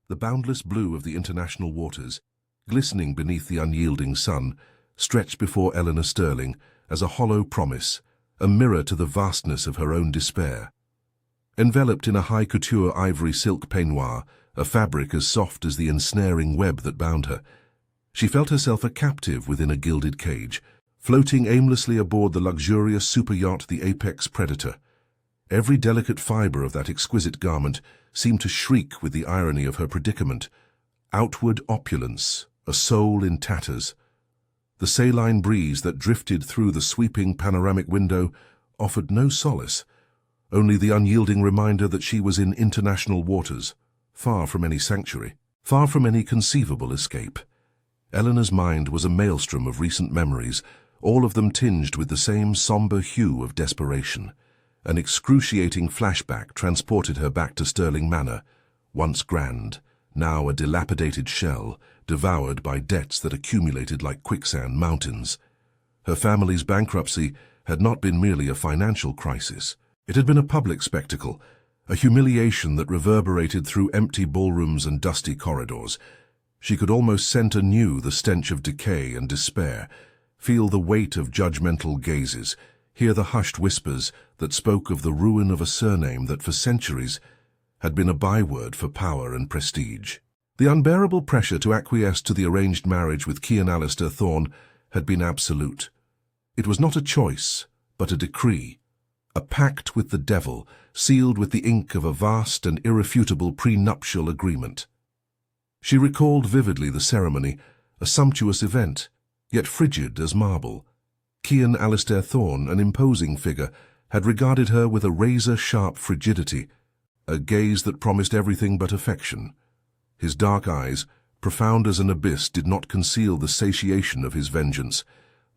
The boundless blue of the international waters, glistening beneath the unyielding sun, stretched before Eleanor Sterling as a hollow promise, a mirror to the vastness of her own despair. Enveloped in a high couture ivory silk peignoir, a fabric as soft as the ensnaring web that bound her, she felt herself a captive within a gilded cage, floating aimlessly aboard the luxurious superyacht the Apex Predator. Every delicate fibre of that exquisite garment seemed to shriek with the irony of her predicament. Outward opulence, a soul in tatters. The saline breeze that drifted through the sweeping panoramic window offered no solace, only the unyielding reminder that she was in international waters, far from any sanctuary, far from any conceivable escape. Eleanor's mind was a maelstrom of recent memories, all of them tinged with the same sombre hue of desperation. An excruciating flashback transported her back to Stirling Manor, once grand, now a dilapidated shell, devoured by debts that accumulated like quicksand mountains. Her family's bankruptcy had not been merely a financial crisis. It had been a public spectacle, a humiliation that reverberated through empty ballrooms and dusty corridors. She could almost scent anew the stench of decay and despair, feel the weight of judgmental gazes, hear the hushed whispers that spoke of the ruin of a surname that for centuries had been a byword for power and prestige. The unbearable pressure to acquiesce to the arranged marriage with Cian Alistair Thorne had been absolute. It was not a choice, but a decree, a pact with the devil, sealed with the ink of a vast and irrefutable prenuptial agreement. She recalled vividly the ceremony, a sumptuous event, yet frigid as marble. Cian Alistair Thorne, an imposing figure, had regarded her with a razor-sharp frigidity, a gaze that promised everything but affection. His dark eyes, profound as an abyss, did not conceal the satiation of his vengeance,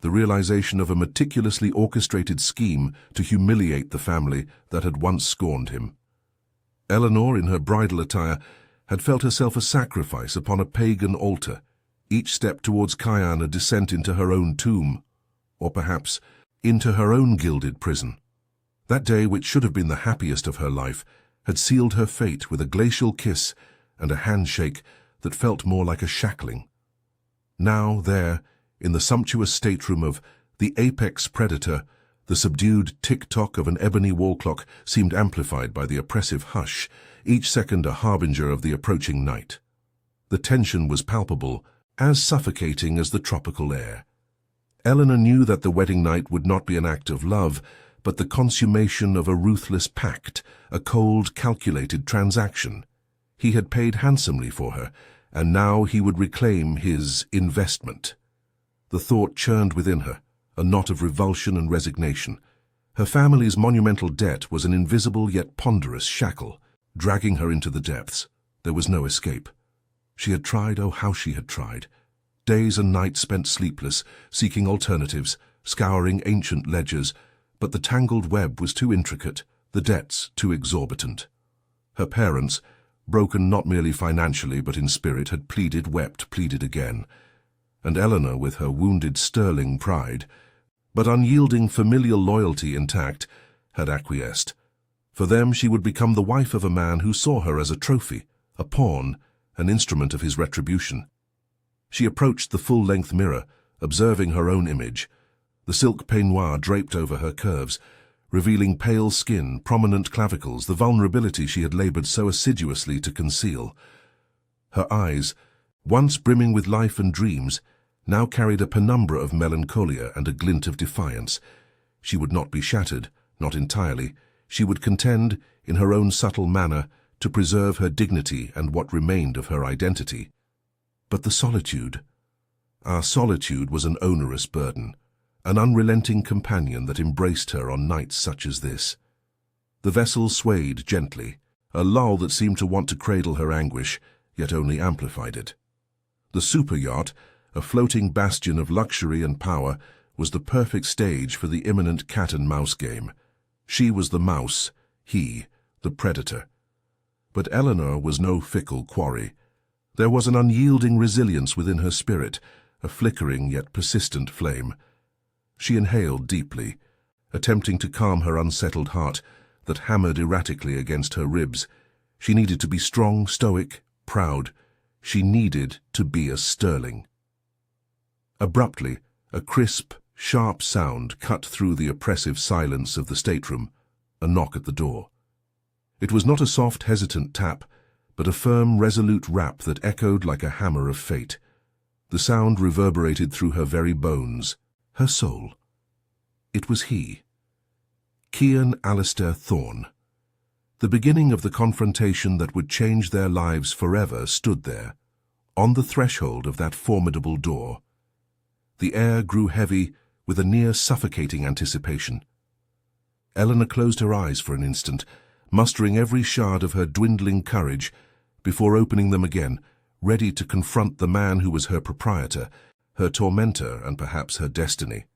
the realization of a meticulously orchestrated scheme to humiliate the family that had once scorned him. Eleanor, in her bridal attire, had felt herself a sacrifice upon a pagan altar, each step towards Cian a descent into her own tomb, or perhaps into her own gilded prison. That day, which should have been the happiest of her life, had sealed her fate with a glacial kiss and a handshake that felt more like a shackling. Now, there, in the sumptuous stateroom of the Apex Predator, the subdued tick-tock of an ebony wall clock seemed amplified by the oppressive hush, each second a harbinger of the approaching night. The tension was palpable, as suffocating as the tropical air. Eleanor knew that the wedding night would not be an act of love, but the consummation of a ruthless pact, a cold, calculated transaction. He had paid handsomely for her, and now he would reclaim his investment. The thought churned within her, a knot of revulsion and resignation. Her family's monumental debt was an invisible yet ponderous shackle, dragging her into the depths. There was no escape. She had tried, oh how she had tried. Days and nights spent sleepless, seeking alternatives, scouring ancient ledgers, but the tangled web was too intricate, the debts too exorbitant. Her parents, broken not merely financially but in spirit, had pleaded, wept, pleaded again. And Eleanor, with her wounded Stirling pride, but unyielding familial loyalty intact, had acquiesced. For them she would become the wife of a man who saw her as a trophy, a pawn, an instrument of his retribution. She approached the full-length mirror, observing her own image. The silk peignoir draped over her curves, revealing pale skin, prominent clavicles, the vulnerability she had labored so assiduously to conceal. Her eyes, once brimming with life and dreams, now carried a penumbra of melancholia and a glint of defiance. She would not be shattered, not entirely. She would contend, in her own subtle manner, to preserve her dignity and what remained of her identity. But the solitude. Our solitude was an onerous burden, an unrelenting companion that embraced her on nights such as this. The vessel swayed gently, a lull that seemed to want to cradle her anguish, yet only amplified it. The super-yacht, a floating bastion of luxury and power, was the perfect stage for the imminent cat-and-mouse game. She was the mouse, he, the predator. But Eleanor was no fickle quarry. There was an unyielding resilience within her spirit, a flickering yet persistent flame. She inhaled deeply, attempting to calm her unsettled heart that hammered erratically against her ribs. She needed to be strong, stoic, proud. She needed to be a Sterling. Abruptly, a crisp, sharp sound cut through the oppressive silence of the stateroom, a knock at the door. It was not a soft, hesitant tap, but a firm, resolute rap that echoed like a hammer of fate. The sound reverberated through her very bones, her soul. It was he. Cian Alistair Thorne. The beginning of the confrontation that would change their lives forever stood there, on the threshold of that formidable door. The air grew heavy with a near suffocating anticipation. Eleanor closed her eyes for an instant, mustering every shard of her dwindling courage before opening them again, ready to confront the man who was her proprietor, her tormentor, and perhaps her destiny.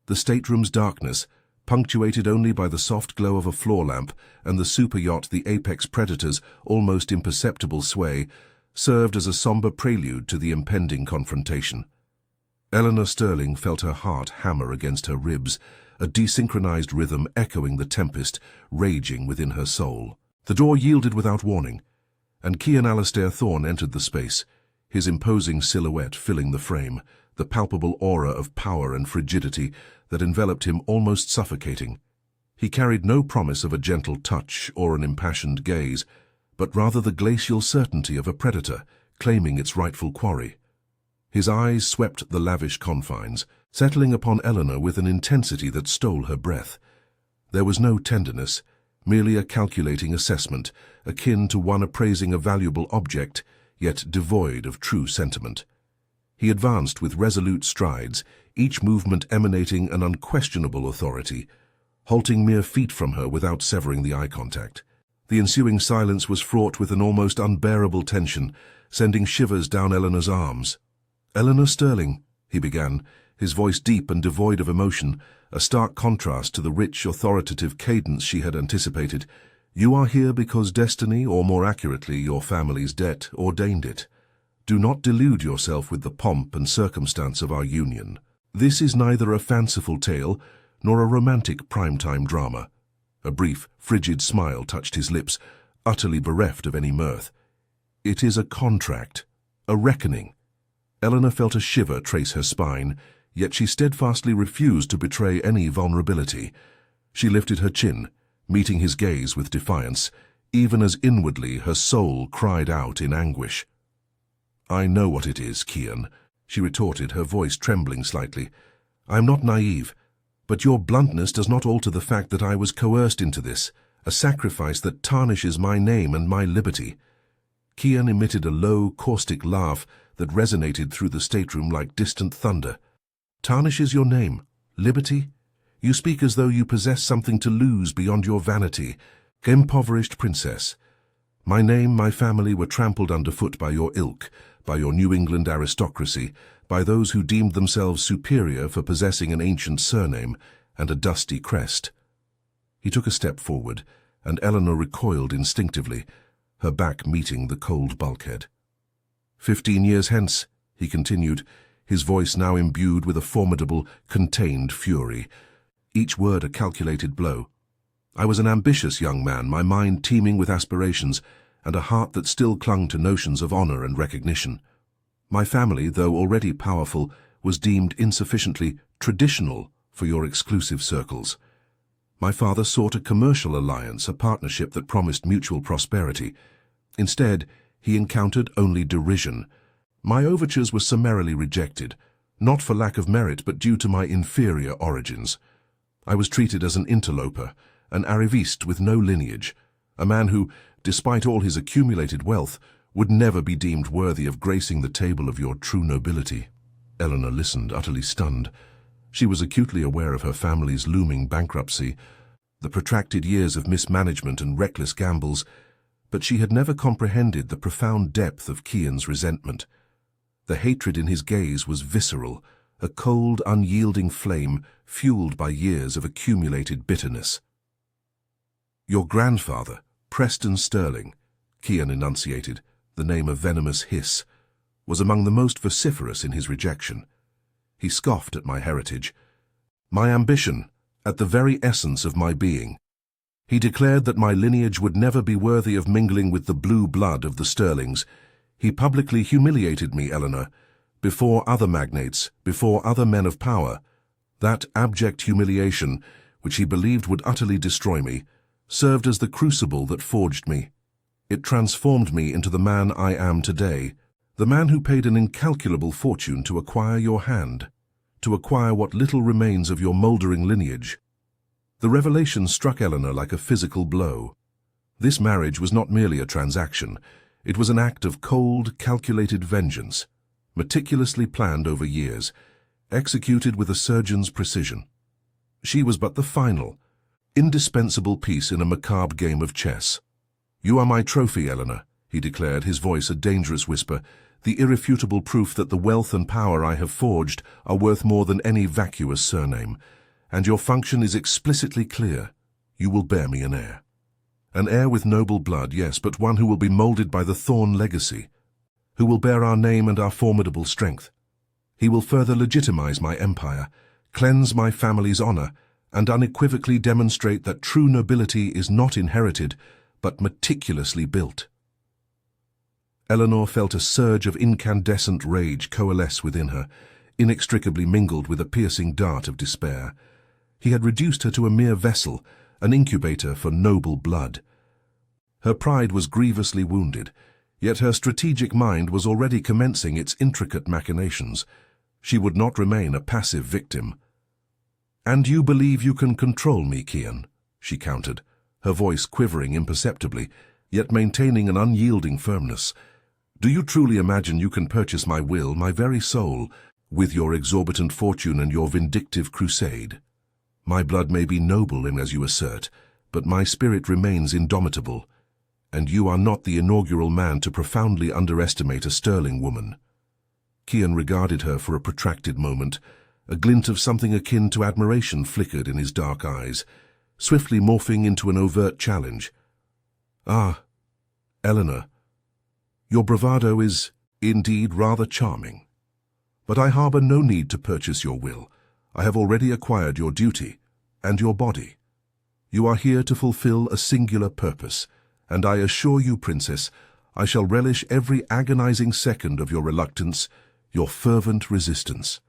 The stateroom's darkness, punctuated only by the soft glow of a floor lamp and the super yacht the apex predator's almost imperceptible sway, served as a somber prelude to the impending confrontation. Eleanor Sterling felt her heart hammer against her ribs, a desynchronized rhythm echoing the tempest raging within her soul. The door yielded without warning, and Cian Alistair Thorne entered the space, his imposing silhouette filling the frame, the palpable aura of power and frigidity that enveloped him almost suffocating. He carried no promise of a gentle touch or an impassioned gaze, but rather the glacial certainty of a predator claiming its rightful quarry. His eyes swept the lavish confines, settling upon Eleanor with an intensity that stole her breath. There was no tenderness, merely a calculating assessment, akin to one appraising a valuable object, yet devoid of true sentiment. He advanced with resolute strides, each movement emanating an unquestionable authority, halting mere feet from her without severing the eye contact. The ensuing silence was fraught with an almost unbearable tension, sending shivers down Eleanor's arms. "Eleanor Sterling," he began, his voice deep and devoid of emotion, a stark contrast to the rich, authoritative cadence she had anticipated. "You are here because destiny, or more accurately, your family's debt, ordained it. Do not delude yourself with the pomp and circumstance of our union. This is neither a fanciful tale nor a romantic primetime drama." A brief, frigid smile touched his lips, utterly bereft of any mirth. "It is a contract, a reckoning." Eleanor felt a shiver trace her spine, yet she steadfastly refused to betray any vulnerability. She lifted her chin, meeting his gaze with defiance, even as inwardly her soul cried out in anguish. "I know what it is, Cian," she retorted, her voice trembling slightly. "I am not naive, but your bluntness does not alter the fact that I was coerced into this, a sacrifice that tarnishes my name and my liberty." Cian emitted a low, caustic laugh that resonated through the stateroom like distant thunder. "Tarnishes your name? Liberty? You speak as though you possess something to lose beyond your vanity. Impoverished princess. My name, my family were trampled underfoot by your ilk, by your New England aristocracy, by those who deemed themselves superior for possessing an ancient surname and a dusty crest." He took a step forward, and Eleanor recoiled instinctively, her back meeting the cold bulkhead. 15 years hence," he continued, his voice now imbued with a formidable, contained fury, each word a calculated blow. "I was an ambitious young man, my mind teeming with aspirations, and a heart that still clung to notions of honor and recognition. My family, though already powerful, was deemed insufficiently traditional for your exclusive circles. My father sought a commercial alliance, a partnership that promised mutual prosperity. Instead, he encountered only derision. My overtures were summarily rejected, not for lack of merit but due to my inferior origins. I was treated as an interloper, an arriviste with no lineage, a man who, despite all his accumulated wealth, would never be deemed worthy of gracing the table of your true nobility." Eleanor listened, utterly stunned. She was acutely aware of her family's looming bankruptcy, the protracted years of mismanagement and reckless gambles, but she had never comprehended the profound depth of Cian's resentment. The hatred in his gaze was visceral, a cold, unyielding flame fueled by years of accumulated bitterness. "Your grandfather, Preston Sterling," Cian enunciated, the name a venomous hiss, "was among the most vociferous in his rejection. He scoffed at my heritage, my ambition, at the very essence of my being. He declared that my lineage would never be worthy of mingling with the blue blood of the Sterlings, He publicly humiliated me, Eleanor, before other magnates, before other men of power. That abject humiliation, which he believed would utterly destroy me, served as the crucible that forged me. It transformed me into the man I am today, the man who paid an incalculable fortune to acquire your hand, to acquire what little remains of your mouldering lineage. The revelation struck Eleanor like a physical blow. This marriage was not merely a transaction. It was an act of cold, calculated vengeance, meticulously planned over years, executed with a surgeon's precision. She was but the final, indispensable piece in a macabre game of chess. "You are my trophy, Eleanor," he declared, his voice a dangerous whisper, "the irrefutable proof that the wealth and power I have forged are worth more than any vacuous surname. And your function is explicitly clear. You will bear me an heir. An heir with noble blood, yes, but one who will be molded by the Thorn legacy, who will bear our name and our formidable strength. He will further legitimize my empire, cleanse my family's honor, and unequivocally demonstrate that true nobility is not inherited, but meticulously built." Eleanor felt a surge of incandescent rage coalesce within her, inextricably mingled with a piercing dart of despair. He had reduced her to a mere vessel, an incubator for noble blood. Her pride was grievously wounded, yet her strategic mind was already commencing its intricate machinations. She would not remain a passive victim. "And you believe you can control me, Kian?" she countered, her voice quivering imperceptibly, yet maintaining an unyielding firmness. "Do you truly imagine you can purchase my will, my very soul, with your exorbitant fortune and your vindictive crusade? My blood may be noble, as you assert, but my spirit remains indomitable, and you are not the inaugural man to profoundly underestimate a sterling woman." Kian regarded her for a protracted moment. A glint of something akin to admiration flickered in his dark eyes, swiftly morphing into an overt challenge. "Ah, Eleanor, your bravado is indeed rather charming. But I harbor no need to purchase your will. I have already acquired your duty and your body. You are here to fulfill a singular purpose, and I assure you, Princess, I shall relish every agonizing second of your reluctance, your fervent resistance.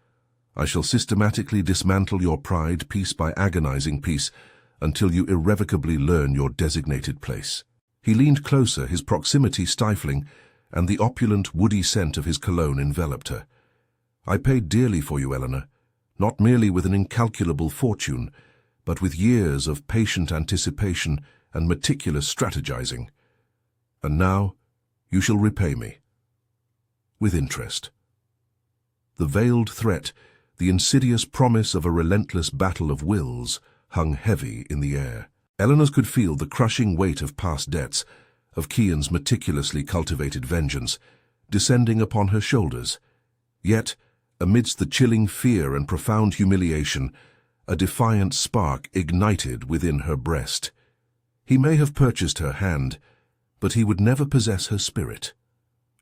I shall systematically dismantle your pride piece by agonizing piece until you irrevocably learn your designated place." He leaned closer, his proximity stifling, and the opulent, woody scent of his cologne enveloped her. "I paid dearly for you, Eleanor, not merely with an incalculable fortune, but with years of patient anticipation and meticulous strategizing. And now you shall repay me. With interest." The veiled threat, the insidious promise of a relentless battle of wills, hung heavy in the air. Eleanor could feel the crushing weight of past debts, of Kian's meticulously cultivated vengeance, descending upon her shoulders. Yet, amidst the chilling fear and profound humiliation, a defiant spark ignited within her breast. He may have purchased her hand, but he would never possess her spirit.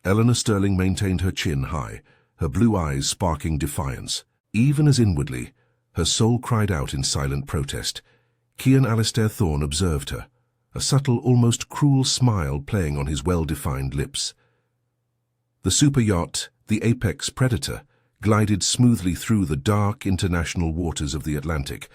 Eleanor Sterling maintained her chin high, her blue eyes sparking defiance. Even as inwardly, her soul cried out in silent protest. Kian Alistair Thorne observed her, a subtle, almost cruel smile playing on his well-defined lips. The super yacht, the apex predator, glided smoothly through the dark international waters of the Atlantic,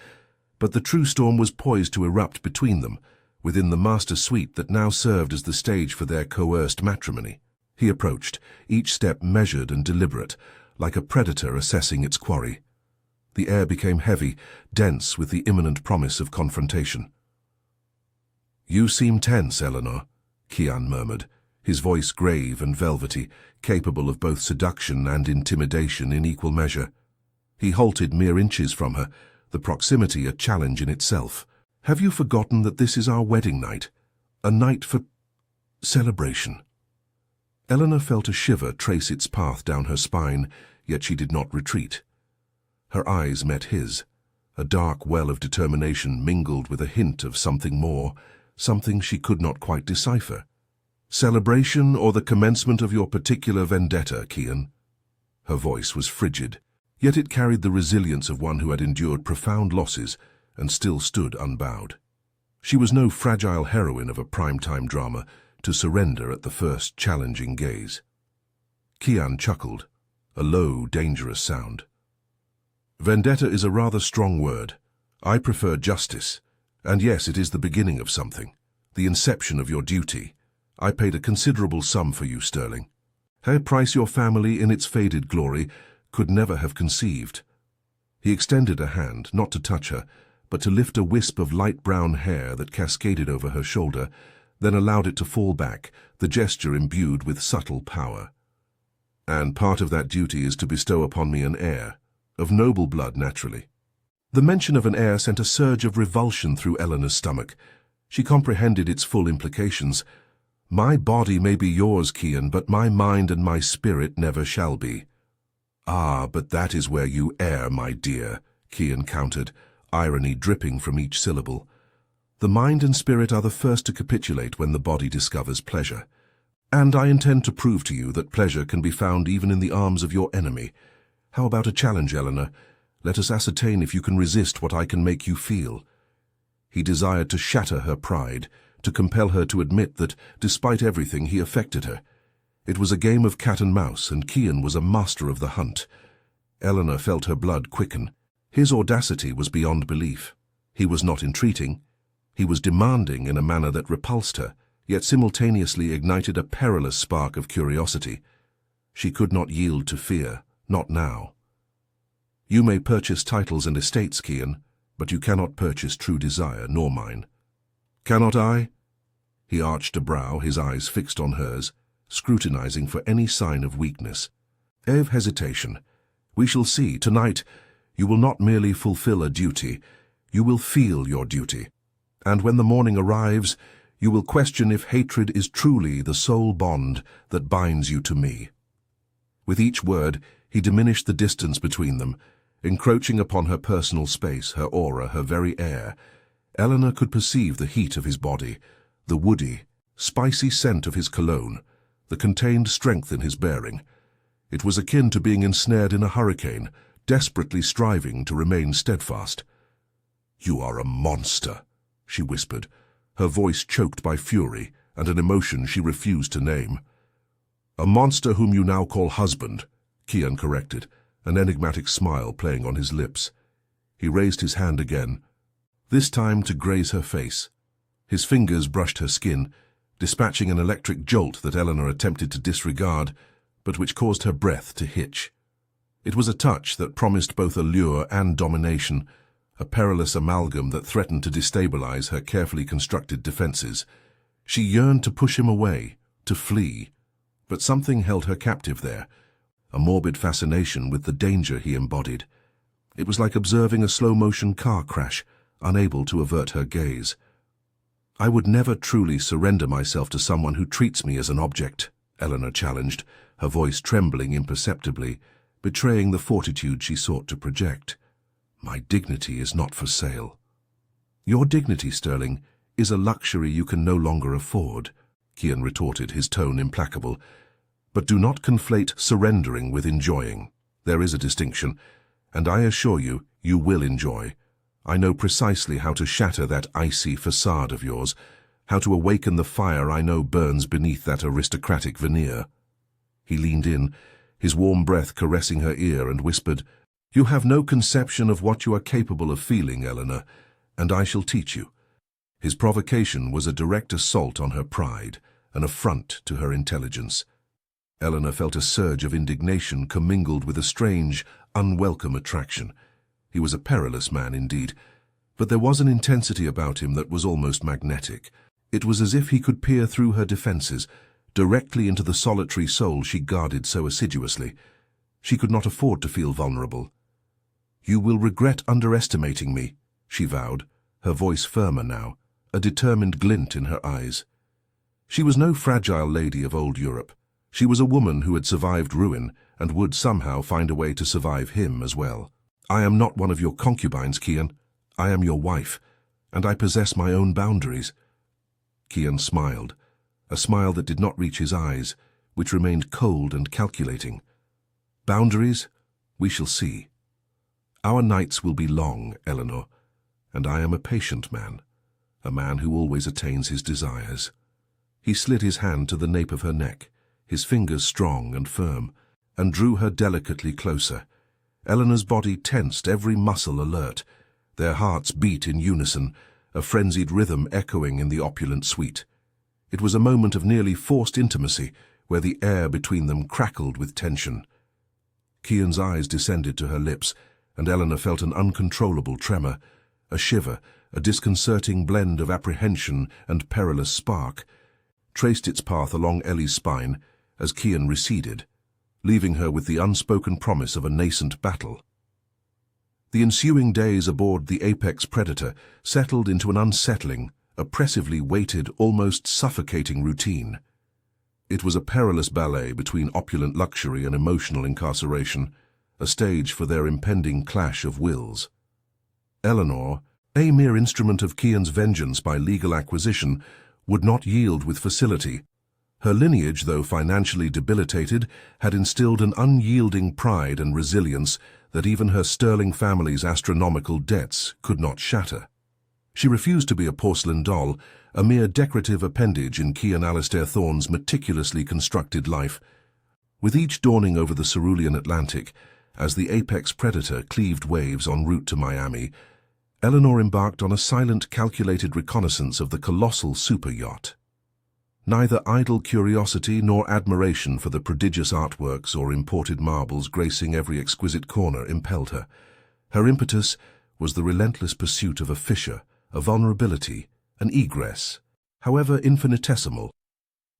but the true storm was poised to erupt between them, within the master suite that now served as the stage for their coerced matrimony. He approached, each step measured and deliberate, like a predator assessing its quarry. The air became heavy, dense with the imminent promise of confrontation. "You seem tense, Eleanor," Kian murmured, his voice grave and velvety, capable of both seduction and intimidation in equal measure. He halted mere inches from her, the proximity a challenge in itself. "Have you forgotten that this is our wedding night? A night for celebration?" Eleanor felt a shiver trace its path down her spine, yet she did not retreat. Her eyes met his. A dark well of determination mingled with a hint of something more, something she could not quite decipher. "Celebration or the commencement of your particular vendetta, Kian?" Her voice was frigid, yet it carried the resilience of one who had endured profound losses and still stood unbowed. She was no fragile heroine of a prime-time drama to surrender at the first challenging gaze. Kian chuckled, a low, dangerous sound. Vendetta is a rather strong word. I prefer justice. And yes, it is the beginning of something, the inception of your duty. I paid a considerable sum for you, Sterling. A price your family, in its faded glory, could never have conceived. He extended a hand, not to touch her, but to lift a wisp of light brown hair that cascaded over her shoulder, then allowed it to fall back, the gesture imbued with subtle power. And part of that duty is to bestow upon me an heir, of noble blood, naturally. The mention of an heir sent a surge of revulsion through Eleanor's stomach. She comprehended its full implications. My body may be yours, Kian, but my mind and my spirit never shall be. Ah, but that is where you err, my dear, Kian countered, irony dripping from each syllable. The mind and spirit are the first to capitulate when the body discovers pleasure. And I intend to prove to you that pleasure can be found even in the arms of your enemy. How about a challenge, Eleanor? Let us ascertain if you can resist what I can make you feel. He desired to shatter her pride, to compel her to admit that, despite everything, he affected her. It was a game of cat and mouse, and Kian was a master of the hunt. Eleanor felt her blood quicken. His audacity was beyond belief. He was not entreating. He was demanding in a manner that repulsed her, yet simultaneously ignited a perilous spark of curiosity. She could not yield to fear, not now. You may purchase titles and estates, Kian, but you cannot purchase true desire, nor mine. Cannot I? He arched a brow, his eyes fixed on hers, scrutinizing for any sign of weakness. Of hesitation. We shall see. Tonight, you will not merely fulfill a duty, you will feel your duty. And when the morning arrives, you will question if hatred is truly the sole bond that binds you to me. With each word, he diminished the distance between them, encroaching upon her personal space, her aura, her very air. Eleanor could perceive the heat of his body, the woody, spicy scent of his cologne, the contained strength in his bearing. It was akin to being ensnared in a hurricane, desperately striving to remain steadfast. "You are a monster," she whispered, her voice choked by fury and an emotion she refused to name. "A monster whom you now call husband," Kian corrected, an enigmatic smile playing on his lips. He raised his hand again, this time to graze her face. His fingers brushed her skin, dispatching an electric jolt that Eleanor attempted to disregard, but which caused her breath to hitch. It was a touch that promised both allure and domination, a perilous amalgam that threatened to destabilize her carefully constructed defenses. She yearned to push him away, to flee, but something held her captive there, a morbid fascination with the danger he embodied. It was like observing a slow-motion car crash, unable to avert her gaze. "I would never truly surrender myself to someone who treats me as an object," Eleanor challenged, her voice trembling imperceptibly, betraying the fortitude she sought to project. "My dignity is not for sale." "Your dignity, Sterling, is a luxury you can no longer afford," Kian retorted, his tone implacable. "But do not conflate surrendering with enjoying. There is a distinction, and I assure you, you will enjoy. I know precisely how to shatter that icy facade of yours, how to awaken the fire I know burns beneath that aristocratic veneer." He leaned in, his warm breath caressing her ear, and whispered, "You have no conception of what you are capable of feeling, Eleanor, and I shall teach you." His provocation was a direct assault on her pride, an affront to her intelligence. Eleanor felt a surge of indignation commingled with a strange, unwelcome attraction. He was a perilous man indeed, but there was an intensity about him that was almost magnetic. It was as if he could peer through her defenses, directly into the solitary soul she guarded so assiduously. She could not afford to feel vulnerable. "You will regret underestimating me," she vowed, her voice firmer now, a determined glint in her eyes. She was no fragile lady of old Europe. She was a woman who had survived ruin and would somehow find a way to survive him as well. "I am not one of your concubines, Kian. I am your wife, and I possess my own boundaries." Kian smiled, a smile that did not reach his eyes, which remained cold and calculating. "Boundaries? We shall see. Our nights will be long, Eleanor, and I am a patient man, a man who always attains his desires." He slid his hand to the nape of her neck, his fingers strong and firm, and drew her delicately closer. Eleanor's body tensed, every muscle alert. Their hearts beat in unison, a frenzied rhythm echoing in the opulent suite. It was a moment of nearly forced intimacy, where the air between them crackled with tension. Kian's eyes descended to her lips, and Eleanor felt an uncontrollable tremor, a shiver, a disconcerting blend of apprehension and perilous spark, traced its path along Ellie's spine as Kian receded, leaving her with the unspoken promise of a nascent battle. The ensuing days aboard the apex predator settled into an unsettling, oppressively weighted, almost suffocating routine. It was a perilous ballet between opulent luxury and emotional incarceration, a stage for their impending clash of wills. Eleanor, a mere instrument of Kian's vengeance by legal acquisition, would not yield with facility. Her lineage, though financially debilitated, had instilled an unyielding pride and resilience that even her sterling family's astronomical debts could not shatter. She refused to be a porcelain doll, a mere decorative appendage in Kian Alistair Thorne's meticulously constructed life. With each dawning over the cerulean Atlantic, as the apex predator cleaved waves en route to Miami, Eleanor embarked on a silent, calculated reconnaissance of the colossal super yacht. Neither idle curiosity nor admiration for the prodigious artworks or imported marbles gracing every exquisite corner impelled her. Her impetus was the relentless pursuit of a fissure, a vulnerability, an egress, however infinitesimal.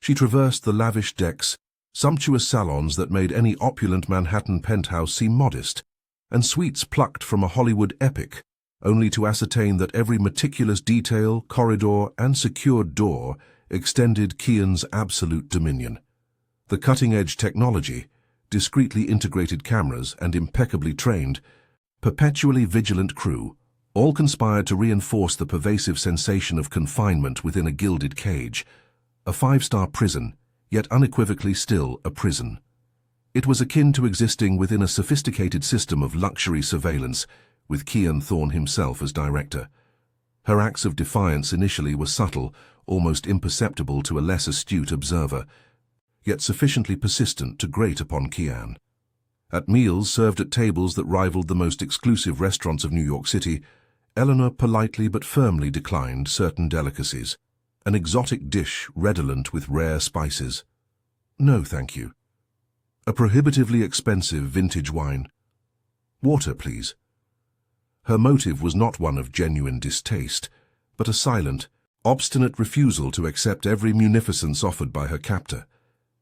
She traversed the lavish decks, sumptuous salons that made any opulent Manhattan penthouse seem modest, and suites plucked from a Hollywood epic, only to ascertain that every meticulous detail, corridor, and secured door extended Kian's absolute dominion. The cutting-edge technology, discreetly integrated cameras, and impeccably trained, perpetually vigilant crew all conspired to reinforce the pervasive sensation of confinement within a gilded cage, a five-star prison, yet unequivocally still a prison. It was akin to existing within a sophisticated system of luxury surveillance, with Kian Thorne himself as director. Her acts of defiance initially were subtle, almost imperceptible to a less astute observer, yet sufficiently persistent to grate upon Kian. At meals served at tables that rivaled the most exclusive restaurants of New York City, Eleanor politely but firmly declined certain delicacies, an exotic dish redolent with rare spices. No, thank you. A prohibitively expensive vintage wine. Water, please. Her motive was not one of genuine distaste, but a silent, obstinate refusal to accept every munificence offered by her captor.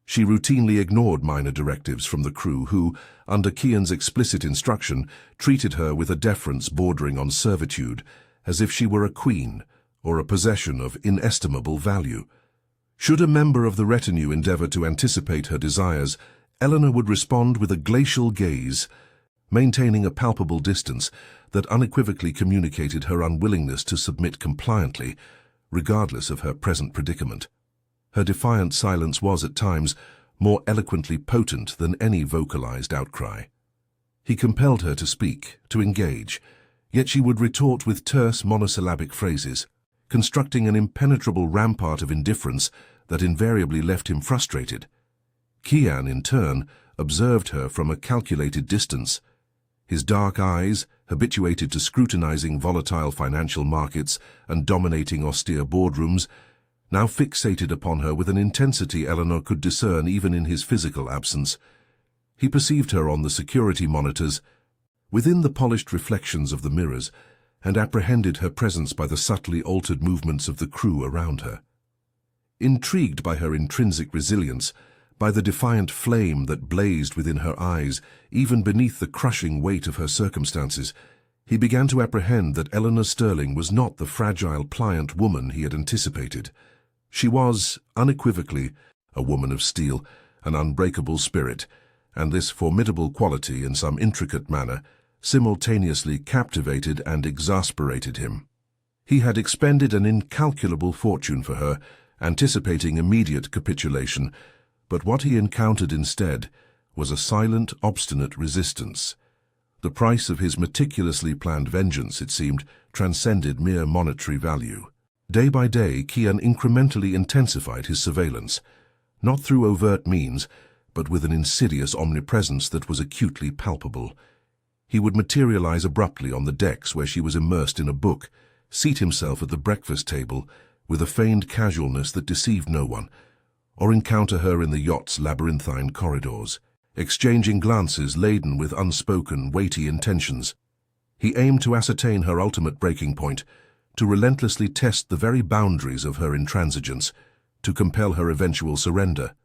She routinely ignored minor directives from the crew who, under Kian's explicit instruction, treated her with a deference bordering on servitude, as if she were a queen or a possession of inestimable value. Should a member of the retinue endeavor to anticipate her desires, Eleanor would respond with a glacial gaze, maintaining a palpable distance that unequivocally communicated her unwillingness to submit compliantly, regardless of her present predicament. Her defiant silence was, at times, more eloquently potent than any vocalized outcry. He compelled her to speak, to engage, yet she would retort with terse monosyllabic phrases, constructing an impenetrable rampart of indifference that invariably left him frustrated. Kian, in turn, observed her from a calculated distance. His dark eyes, habituated to scrutinizing volatile financial markets and dominating austere boardrooms, now fixated upon her with an intensity Eleanor could discern even in his physical absence. He perceived her on the security monitors, within the polished reflections of the mirrors, and apprehended her presence by the subtly altered movements of the crew around her. Intrigued by her intrinsic resilience, by the defiant flame that blazed within her eyes, even beneath the crushing weight of her circumstances, he began to apprehend that Eleanor Sterling was not the fragile, pliant woman he had anticipated. She was, unequivocally, a woman of steel, an unbreakable spirit, and this formidable quality, in some intricate manner, simultaneously captivated and exasperated him. He had expended an incalculable fortune for her, anticipating immediate capitulation, but what he encountered instead was a silent, obstinate resistance. The price of his meticulously planned vengeance, it seemed, transcended mere monetary value. Day by day, Kian incrementally intensified his surveillance. not through overt means, but with an insidious omnipresence that was acutely palpable. He would materialize abruptly on the decks where she was immersed in a book, seat himself at the breakfast table with a feigned casualness that deceived no one, or encounter her in the yacht's labyrinthine corridors, exchanging glances laden with unspoken, weighty intentions. He aimed to ascertain her ultimate breaking point, to relentlessly test the very boundaries of her intransigence, to compel her eventual surrender.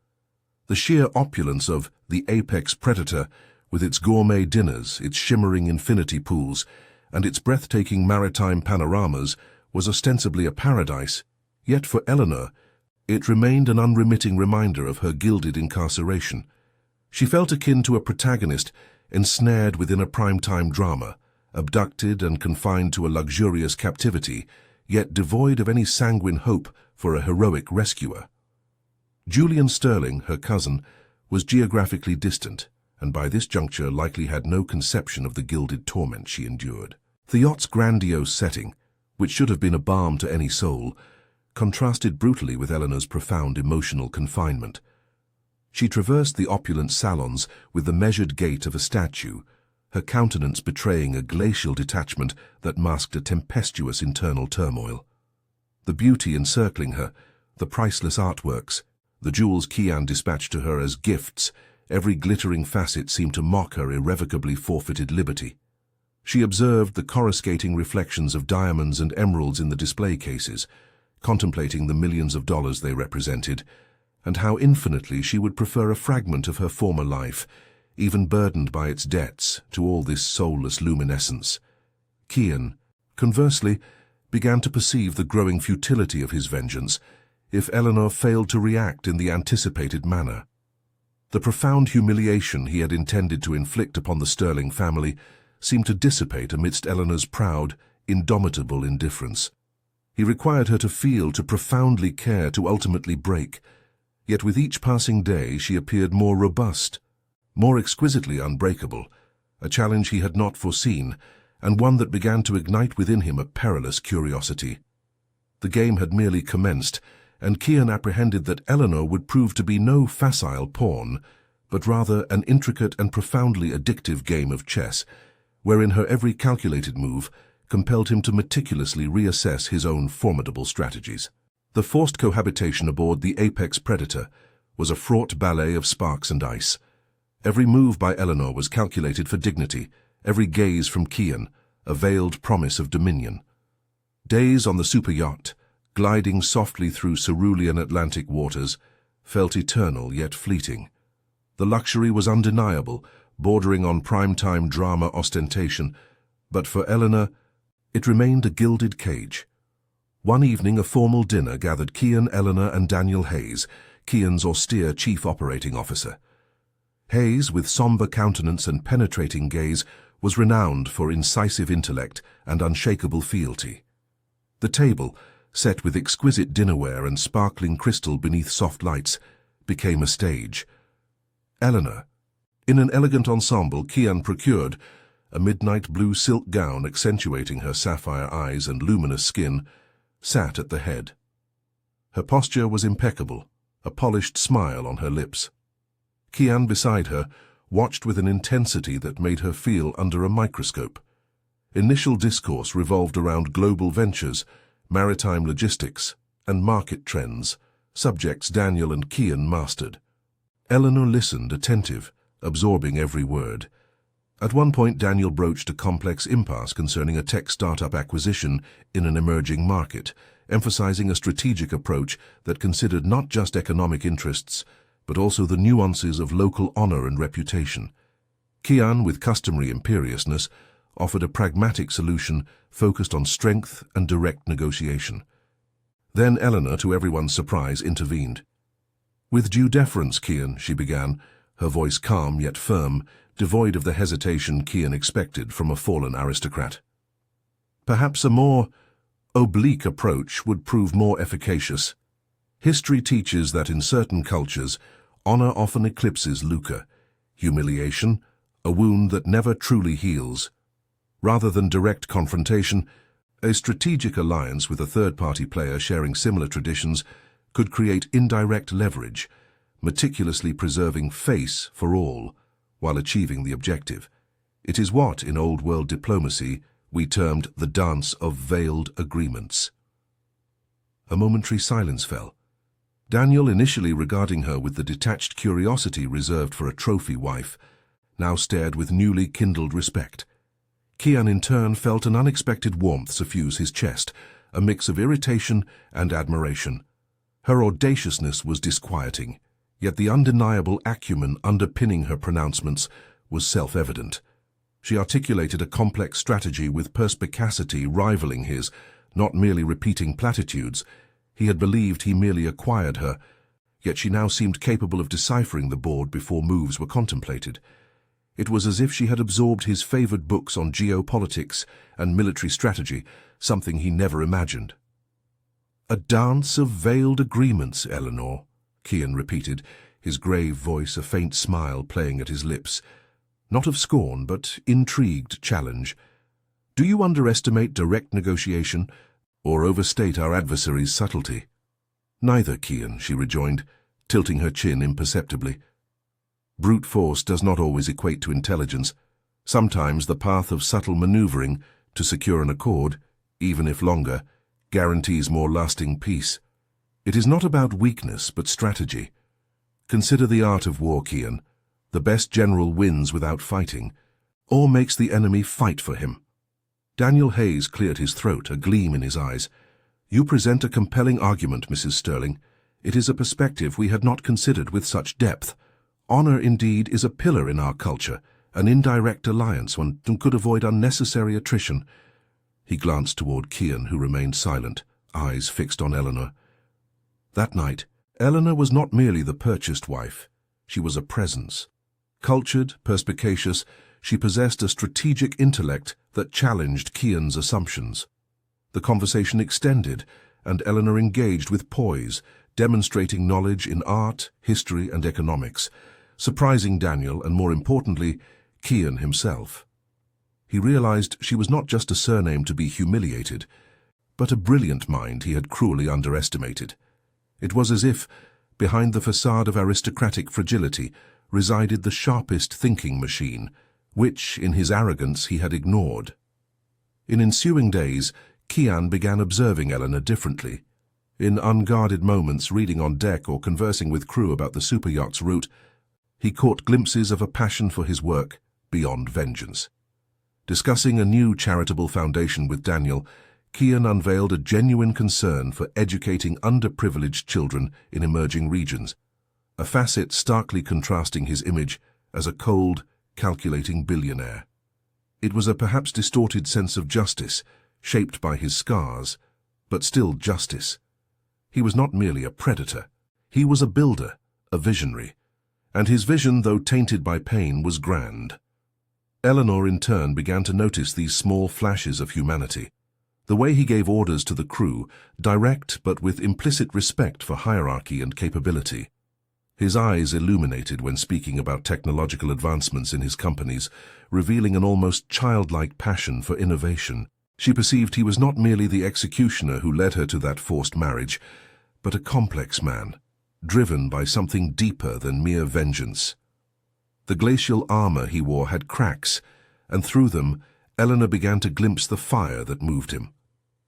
The sheer opulence of the apex predator, with its gourmet dinners, its shimmering infinity pools, and its breathtaking maritime panoramas, was ostensibly a paradise, yet for Eleanor, it remained an unremitting reminder of her gilded incarceration. She felt akin to a protagonist ensnared within a primetime drama, abducted and confined to a luxurious captivity, yet devoid of any sanguine hope for a heroic rescuer. Julian Sterling, her cousin, was geographically distant, and by this juncture likely had no conception of the gilded torment she endured. The yacht's grandiose setting, which should have been a balm to any soul, contrasted brutally with Eleanor's profound emotional confinement. She traversed the opulent salons with the measured gait of a statue, her countenance betraying a glacial detachment that masked a tempestuous internal turmoil. The beauty encircling her, the priceless artworks, the jewels Kian dispatched to her as gifts, every glittering facet seemed to mock her irrevocably forfeited liberty. She observed the coruscating reflections of diamonds and emeralds in the display cases, contemplating the millions of dollars they represented, and how infinitely she would prefer a fragment of her former life, even burdened by its debts, to all this soulless luminescence. Kian, conversely, began to perceive the growing futility of his vengeance if Eleanor failed to react in the anticipated manner. The profound humiliation he had intended to inflict upon the Sterling family seemed to dissipate amidst Eleanor's proud, indomitable indifference. He required her to feel, to profoundly care, to ultimately break. Yet with each passing day she appeared more robust, more exquisitely unbreakable, a challenge he had not foreseen, and one that began to ignite within him a perilous curiosity. The game had merely commenced, and Kian apprehended that Eleanor would prove to be no facile pawn, but rather an intricate and profoundly addictive game of chess, wherein her every calculated move compelled him to meticulously reassess his own formidable strategies. The forced cohabitation aboard the apex predator was a fraught ballet of sparks and ice. Every move by Eleanor was calculated for dignity, every gaze from Kian a veiled promise of dominion. Days on the super yacht, gliding softly through cerulean Atlantic waters, felt eternal yet fleeting. The luxury was undeniable, bordering on prime-time drama ostentation, but for Eleanor, it remained a gilded cage. One evening, a formal dinner gathered Kian, Eleanor, and Daniel Hayes, Kian's austere chief operating officer. Hayes, with somber countenance and penetrating gaze, was renowned for incisive intellect and unshakable fealty. The table, set with exquisite dinnerware and sparkling crystal beneath soft lights, became a stage. Eleanor, in an elegant ensemble Kian procured, a midnight blue silk gown accentuating her sapphire eyes and luminous skin, sat at the head. Her posture was impeccable, a polished smile on her lips. Kian, beside her, watched with an intensity that made her feel under a microscope. Initial discourse revolved around global ventures, maritime logistics, and market trends, subjects Daniel and Kian mastered. Eleanor listened, attentive, absorbing every word. At one point, Daniel broached a complex impasse concerning a tech startup acquisition in an emerging market, emphasizing a strategic approach that considered not just economic interests, but also the nuances of local honor and reputation. Kian, with customary imperiousness, offered a pragmatic solution focused on strength and direct negotiation. Then Eleanor, to everyone's surprise, intervened. "With due deference, Kian," she began, her voice calm yet firm, devoid of the hesitation Kian expected from a fallen aristocrat. "Perhaps a more oblique approach would prove more efficacious. History teaches that in certain cultures, honor often eclipses lucre, humiliation, a wound that never truly heals. Rather than direct confrontation, a strategic alliance with a third-party player sharing similar traditions could create indirect leverage, meticulously preserving face for all while achieving the objective. It is what, in old-world diplomacy, we termed the dance of veiled agreements. A momentary silence fell. Daniel, initially regarding her with the detached curiosity reserved for a trophy wife, now stared with newly kindled respect. Kian, in turn, felt an unexpected warmth suffuse his chest, a mix of irritation and admiration. Her audaciousness was disquieting, yet the undeniable acumen underpinning her pronouncements was self-evident. She articulated a complex strategy with perspicacity rivaling his, not merely repeating platitudes. He had believed he merely acquired her, yet she now seemed capable of deciphering the board before moves were contemplated. It was as if she had absorbed his favored books on geopolitics and military strategy, something he never imagined. "A dance of veiled agreements, Eleanor," Kian repeated, his grave voice a faint smile playing at his lips. Not of scorn, but intrigued challenge. "Do you underestimate direct negotiation, or overstate our adversary's subtlety?" "Neither, Kian," she rejoined, tilting her chin imperceptibly. "Brute force does not always equate to intelligence. Sometimes the path of subtle maneuvering to secure an accord, even if longer, guarantees more lasting peace. It is not about weakness, but strategy. Consider the art of war, Kian. The best general wins without fighting, or makes the enemy fight for him." Daniel Hayes cleared his throat, a gleam in his eyes. "You present a compelling argument, Mrs. Sterling. It is a perspective we had not considered with such depth. Honor, indeed, is a pillar in our culture, an indirect alliance one could avoid unnecessary attrition." He glanced toward Kian, who remained silent, eyes fixed on Eleanor. That night, Eleanor was not merely the purchased wife. She was a presence. Cultured, perspicacious, she possessed a strategic intellect that challenged Kian's assumptions. The conversation extended, and Eleanor engaged with poise, demonstrating knowledge in art, history, and economics, surprising Daniel and, more importantly, Kian himself. He realized she was not just a surname to be humiliated, but a brilliant mind he had cruelly underestimated. It was as if, behind the facade of aristocratic fragility, resided the sharpest thinking machine, which, in his arrogance, he had ignored. In ensuing days, Kian began observing Eleanor differently. In unguarded moments, reading on deck or conversing with crew about the superyacht's route, he caught glimpses of a passion for his work beyond vengeance. Discussing a new charitable foundation with Daniel, Kian unveiled a genuine concern for educating underprivileged children in emerging regions, a facet starkly contrasting his image as a cold, calculating billionaire. It was a perhaps distorted sense of justice, shaped by his scars, but still justice. He was not merely a predator. He was a builder, a visionary, and his vision, though tainted by pain, was grand. Eleanor, in turn, began to notice these small flashes of humanity. The way he gave orders to the crew, direct but with implicit respect for hierarchy and capability. His eyes illuminated when speaking about technological advancements in his companies, revealing an almost childlike passion for innovation. She perceived he was not merely the executioner who led her to that forced marriage, but a complex man, driven by something deeper than mere vengeance. The glacial armor he wore had cracks, and through them, Eleanor began to glimpse the fire that moved him.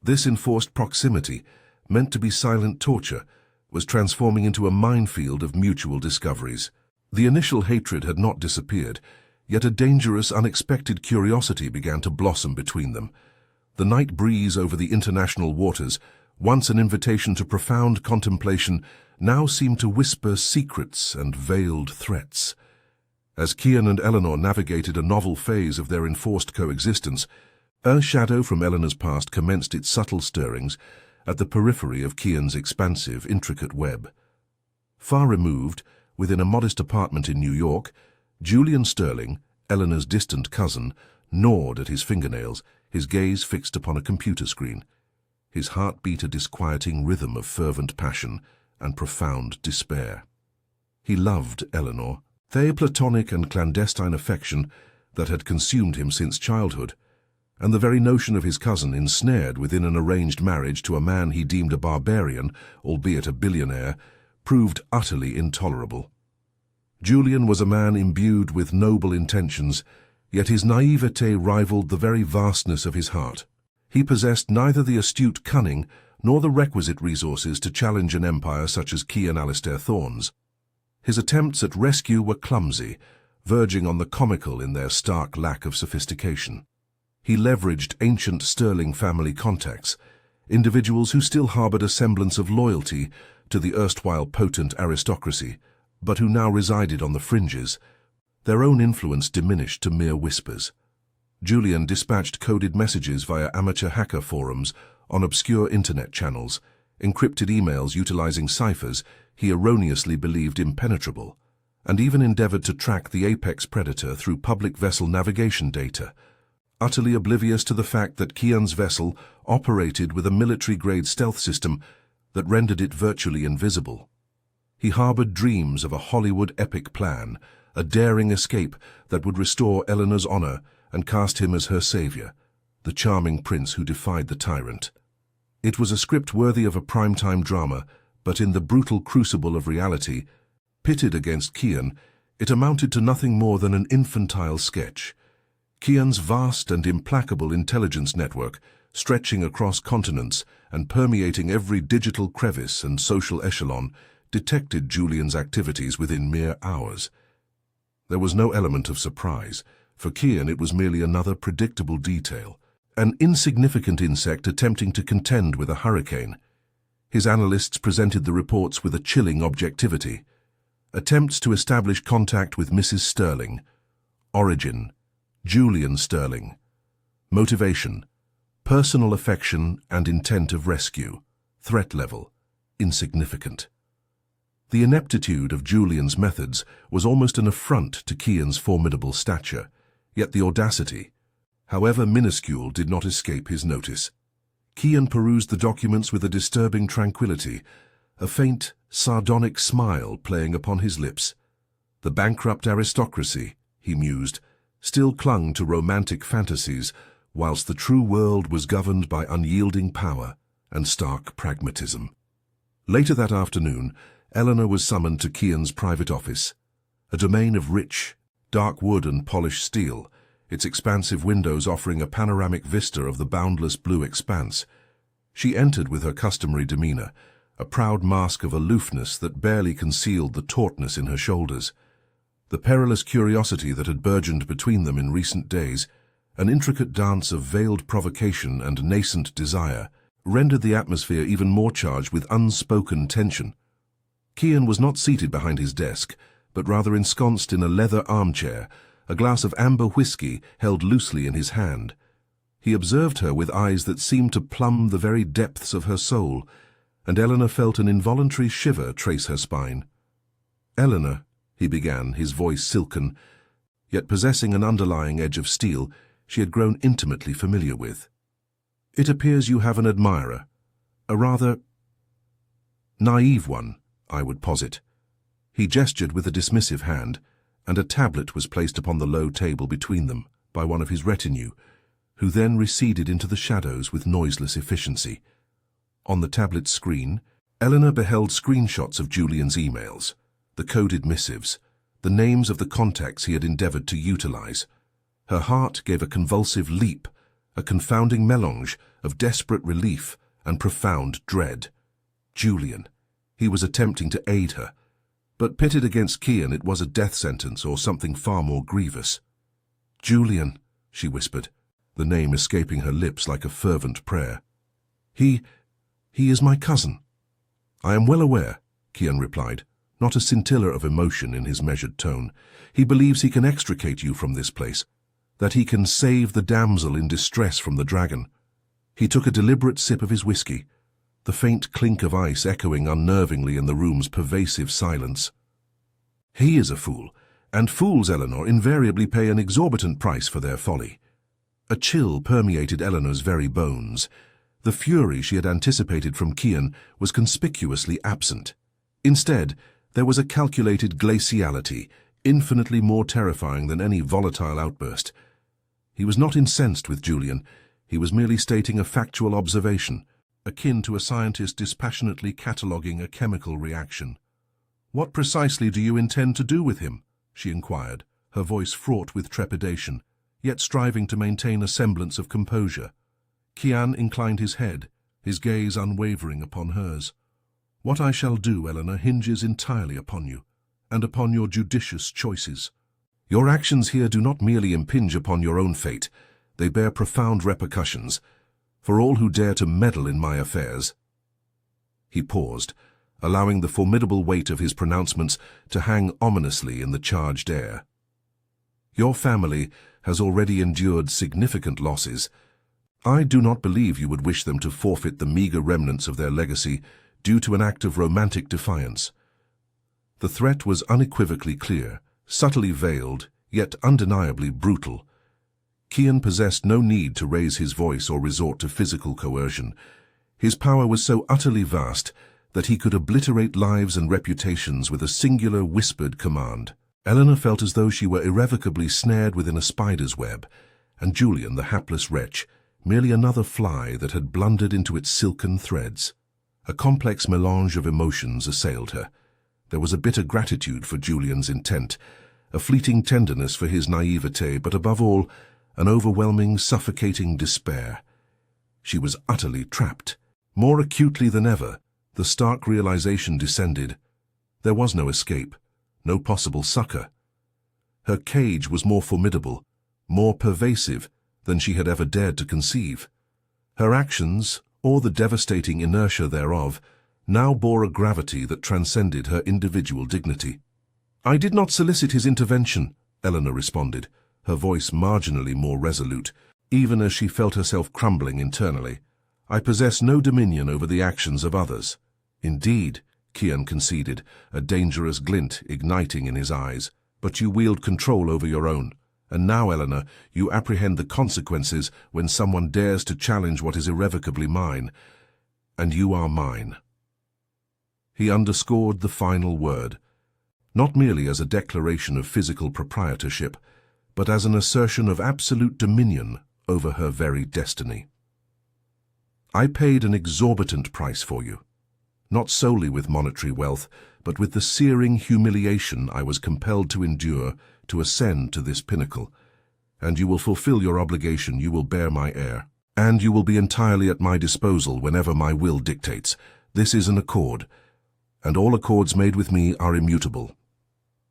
This enforced proximity, meant to be silent torture, was transforming into a minefield of mutual discoveries. The initial hatred had not disappeared, yet a dangerous, unexpected curiosity began to blossom between them. The night breeze over the international waters, once an invitation to profound contemplation, now seemed to whisper secrets and veiled threats. As Kian and Eleanor navigated a novel phase of their enforced coexistence, a shadow from Eleanor's past commenced its subtle stirrings at the periphery of Kian's expansive, intricate web. Far removed, within a modest apartment in New York, Julian Sterling, Eleanor's distant cousin, gnawed at his fingernails, his gaze fixed upon a computer screen. His heart beat a disquieting rhythm of fervent passion and profound despair. He loved Eleanor, the platonic and clandestine affection that had consumed him since childhood, and the very notion of his cousin ensnared within an arranged marriage to a man he deemed a barbarian, albeit a billionaire, proved utterly intolerable. Julian was a man imbued with noble intentions, yet his naivete rivaled the very vastness of his heart. He possessed neither the astute cunning nor the requisite resources to challenge an empire such as Cian Alistair Thorne's. His attempts at rescue were clumsy, verging on the comical in their stark lack of sophistication. He leveraged ancient Sterling family contacts, individuals who still harbored a semblance of loyalty to the erstwhile potent aristocracy, but who now resided on the fringes. Their own influence diminished to mere whispers. Julian dispatched coded messages via amateur hacker forums on obscure internet channels, encrypted emails utilizing ciphers he erroneously believed impenetrable, and even endeavored to track the apex predator through public vessel navigation data, utterly oblivious to the fact that Cian's vessel operated with a military-grade stealth system that rendered it virtually invisible. He harbored dreams of a Hollywood epic plan, a daring escape that would restore Eleanor's honor and cast him as her savior, the charming prince who defied the tyrant. It was a script worthy of a primetime drama, but in the brutal crucible of reality, pitted against Cian, it amounted to nothing more than an infantile sketch. Cian's vast and implacable intelligence network, stretching across continents and permeating every digital crevice and social echelon, detected Julian's activities within mere hours. There was no element of surprise. For Cian, it was merely another predictable detail, an insignificant insect attempting to contend with a hurricane. His analysts presented the reports with a chilling objectivity. Attempts to establish contact with Mrs. Sterling. Origin: Julian Sterling. Motivation: personal affection and intent of rescue. Threat level: insignificant. The ineptitude of Julian's methods was almost an affront to Cian's formidable stature, yet the audacity, however minuscule, did not escape his notice. Cian perused the documents with a disturbing tranquility, a faint, sardonic smile playing upon his lips. The bankrupt aristocracy, he mused, still clung to romantic fantasies, whilst the true world was governed by unyielding power and stark pragmatism. Later that afternoon, Eleanor was summoned to Cian's private office, a domain of rich, dark wood and polished steel, its expansive windows offering a panoramic vista of the boundless blue expanse. She entered with her customary demeanor, a proud mask of aloofness that barely concealed the tautness in her shoulders. The perilous curiosity that had burgeoned between them in recent days, an intricate dance of veiled provocation and nascent desire, rendered the atmosphere even more charged with unspoken tension. Cian was not seated behind his desk, but rather ensconced in a leather armchair, a glass of amber whiskey held loosely in his hand. He observed her with eyes that seemed to plumb the very depths of her soul, and Eleanor felt an involuntary shiver trace her spine. "Eleanor," he began, his voice silken, yet possessing an underlying edge of steel she had grown intimately familiar with. "It appears you have an admirer, a rather naive one, I would posit." He gestured with a dismissive hand, and a tablet was placed upon the low table between them by one of his retinue, who then receded into the shadows with noiseless efficiency. On the tablet's screen, Eleanor beheld screenshots of Julian's emails, the coded missives, the names of the contacts he had endeavored to utilize. Her heart gave a convulsive leap, a confounding melange of desperate relief and profound dread. Julian. He was attempting to aid her. But pitted against Cian, it was a death sentence or something far more grievous. "Julian," she whispered, the name escaping her lips like a fervent prayer. He is my cousin." "I am well aware," Cian replied, not a scintilla of emotion in his measured tone. "He believes he can extricate you from this place, that he can save the damsel in distress from the dragon." He took a deliberate sip of his whiskey, the faint clink of ice echoing unnervingly in the room's pervasive silence. "He is a fool, and fools, Eleanor, invariably pay an exorbitant price for their folly." A chill permeated Eleanor's very bones. The fury she had anticipated from Cian was conspicuously absent. Instead, there was a calculated glaciality, infinitely more terrifying than any volatile outburst. He was not incensed with Julian. He was merely stating a factual observation, akin to a scientist dispassionately cataloguing a chemical reaction. "What precisely do you intend to do with him?" she inquired, her voice fraught with trepidation, yet striving to maintain a semblance of composure. Kian inclined his head, his gaze unwavering upon hers. "What I shall do, Eleanor, hinges entirely upon you, and upon your judicious choices. Your actions here do not merely impinge upon your own fate, they bear profound repercussions for all who dare to meddle in my affairs." He paused, allowing the formidable weight of his pronouncements to hang ominously in the charged air. "Your family has already endured significant losses. I do not believe you would wish them to forfeit the meager remnants of their legacy due to an act of romantic defiance." The threat was unequivocally clear, subtly veiled, yet undeniably brutal. Kian possessed no need to raise his voice or resort to physical coercion. His power was so utterly vast that he could obliterate lives and reputations with a singular whispered command. Eleanor felt as though she were irrevocably snared within a spider's web, and Julian, the hapless wretch, merely another fly that had blundered into its silken threads. A complex melange of emotions assailed her. There was a bitter gratitude for Julian's intent, a fleeting tenderness for his naivete, but above all, an overwhelming, suffocating despair. She was utterly trapped. More acutely than ever, the stark realization descended. There was no escape, no possible succor. Her cage was more formidable, more pervasive than she had ever dared to conceive. Her actions, or the devastating inertia thereof, now bore a gravity that transcended her individual dignity. "I did not solicit his intervention," Eleanor responded, her voice marginally more resolute, even as she felt herself crumbling internally. "I possess no dominion over the actions of others." "Indeed," Kian conceded, a dangerous glint igniting in his eyes, "but you wield control over your own. And now, Eleanor, you apprehend the consequences when someone dares to challenge what is irrevocably mine. And you are mine." He underscored the final word, not merely as a declaration of physical proprietorship, but as an assertion of absolute dominion over her very destiny. "I paid an exorbitant price for you, not solely with monetary wealth, but with the searing humiliation I was compelled to endure to ascend to this pinnacle. And you will fulfill your obligation, you will bear my heir, and you will be entirely at my disposal whenever my will dictates. This is an accord, and all accords made with me are immutable."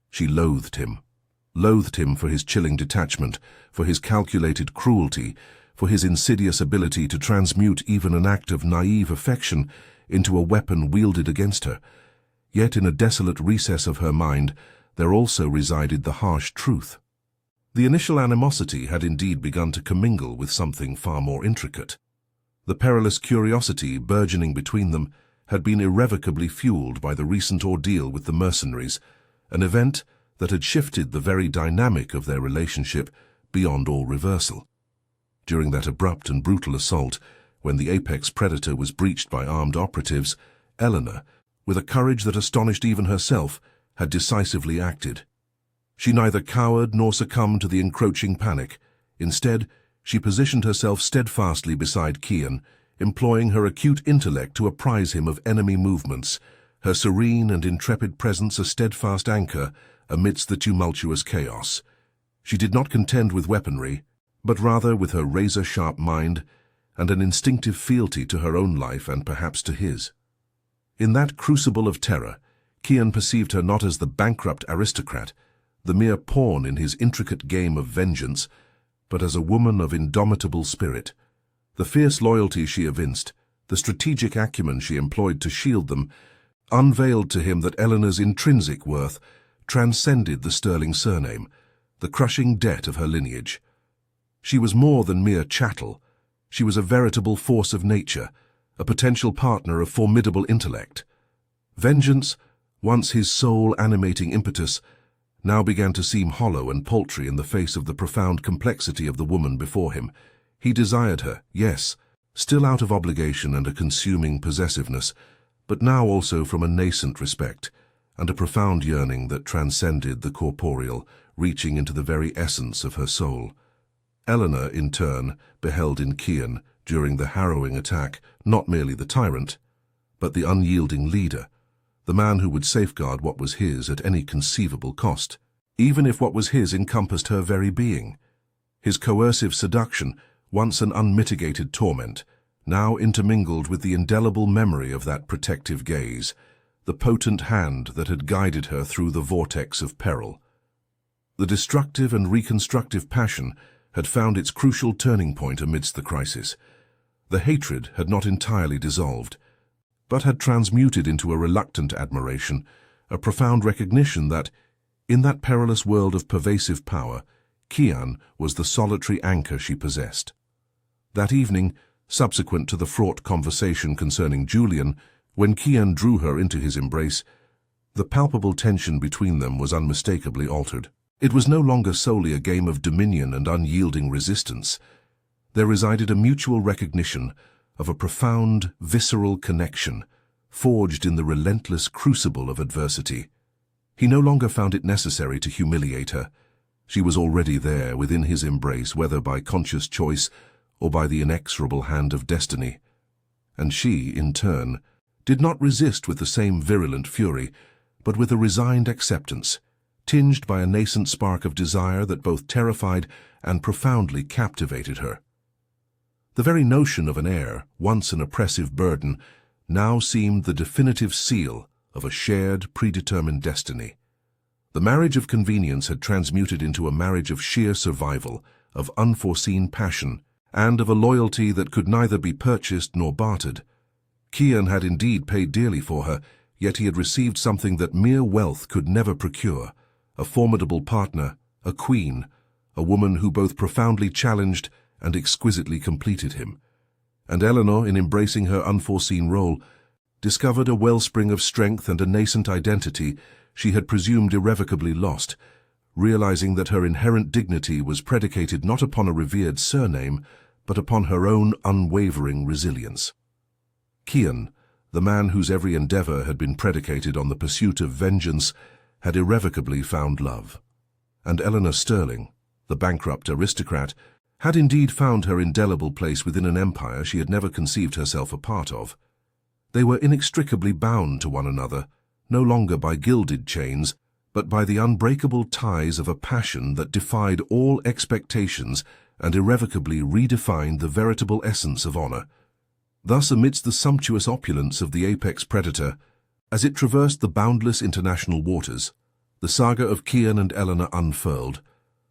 She loathed him for his chilling detachment, for his calculated cruelty, for his insidious ability to transmute even an act of naive affection into a weapon wielded against her. Yet in a desolate recess of her mind, there also resided the harsh truth. The initial animosity had indeed begun to commingle with something far more intricate. The perilous curiosity burgeoning between them had been irrevocably fueled by the recent ordeal with the mercenaries, an event that had shifted the very dynamic of their relationship beyond all reversal. During that abrupt and brutal assault, when the apex predator was breached by armed operatives, Eleanor, with a courage that astonished even herself, had decisively acted. She neither cowered nor succumbed to the encroaching panic. Instead, she positioned herself steadfastly beside Kian, employing her acute intellect to apprise him of enemy movements, her serene and intrepid presence a steadfast anchor amidst the tumultuous chaos. She did not contend with weaponry, but rather with her razor-sharp mind and an instinctive fealty to her own life and perhaps to his. In that crucible of terror, Kian perceived her not as the bankrupt aristocrat, the mere pawn in his intricate game of vengeance, but as a woman of indomitable spirit. The fierce loyalty she evinced, the strategic acumen she employed to shield them, unveiled to him that Eleanor's intrinsic worth transcended the sterling surname, the crushing debt of her lineage. She was more than mere chattel. She was a veritable force of nature, a potential partner of formidable intellect. Vengeance, once his sole animating impetus, now began to seem hollow and paltry in the face of the profound complexity of the woman before him. He desired her, yes, still out of obligation and a consuming possessiveness, but now also from a nascent respect, and a profound yearning that transcended the corporeal, reaching into the very essence of her soul. Eleanor, in turn, beheld in Kian, during the harrowing attack, not merely the tyrant, but the unyielding leader, the man who would safeguard what was his at any conceivable cost, even if what was his encompassed her very being. His coercive seduction, once an unmitigated torment, now intermingled with the indelible memory of that protective gaze, the potent hand that had guided her through the vortex of peril. The destructive and reconstructive passion had found its crucial turning point amidst the crisis. The hatred had not entirely dissolved, but had transmuted into a reluctant admiration, a profound recognition that, in that perilous world of pervasive power, Kian was the solitary anchor she possessed. That evening, subsequent to the fraught conversation concerning Julian, when Kian drew her into his embrace, the palpable tension between them was unmistakably altered. It was no longer solely a game of dominion and unyielding resistance. There resided a mutual recognition of a profound, visceral connection, forged in the relentless crucible of adversity. He no longer found it necessary to humiliate her. She was already there within his embrace, whether by conscious choice or by the inexorable hand of destiny. And she, in turn, did not resist with the same virulent fury, but with a resigned acceptance, tinged by a nascent spark of desire that both terrified and profoundly captivated her. The very notion of an heir, once an oppressive burden, now seemed the definitive seal of a shared, predetermined destiny. The marriage of convenience had transmuted into a marriage of sheer survival, of unforeseen passion, and of a loyalty that could neither be purchased nor bartered. Kian had indeed paid dearly for her, yet he had received something that mere wealth could never procure: a formidable partner, a queen, a woman who both profoundly challenged and exquisitely completed him. And Eleanor, in embracing her unforeseen role, discovered a wellspring of strength and a nascent identity she had presumed irrevocably lost, realizing that her inherent dignity was predicated not upon a revered surname, but upon her own unwavering resilience. Kian, the man whose every endeavor had been predicated on the pursuit of vengeance, had irrevocably found love. And Eleanor Sterling, the bankrupt aristocrat, had indeed found her indelible place within an empire she had never conceived herself a part of. They were inextricably bound to one another, no longer by gilded chains, but by the unbreakable ties of a passion that defied all expectations and irrevocably redefined the veritable essence of honor. Thus, amidst the sumptuous opulence of the apex predator, as it traversed the boundless international waters, the saga of Kian and Eleanor unfurled,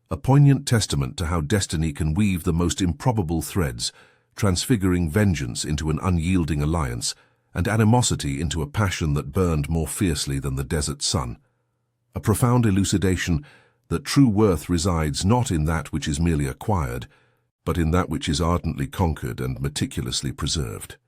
a poignant testament to how destiny can weave the most improbable threads, transfiguring vengeance into an unyielding alliance, and animosity into a passion that burned more fiercely than the desert sun. A profound elucidation that true worth resides not in that which is merely acquired, but in that which is ardently conquered and meticulously preserved.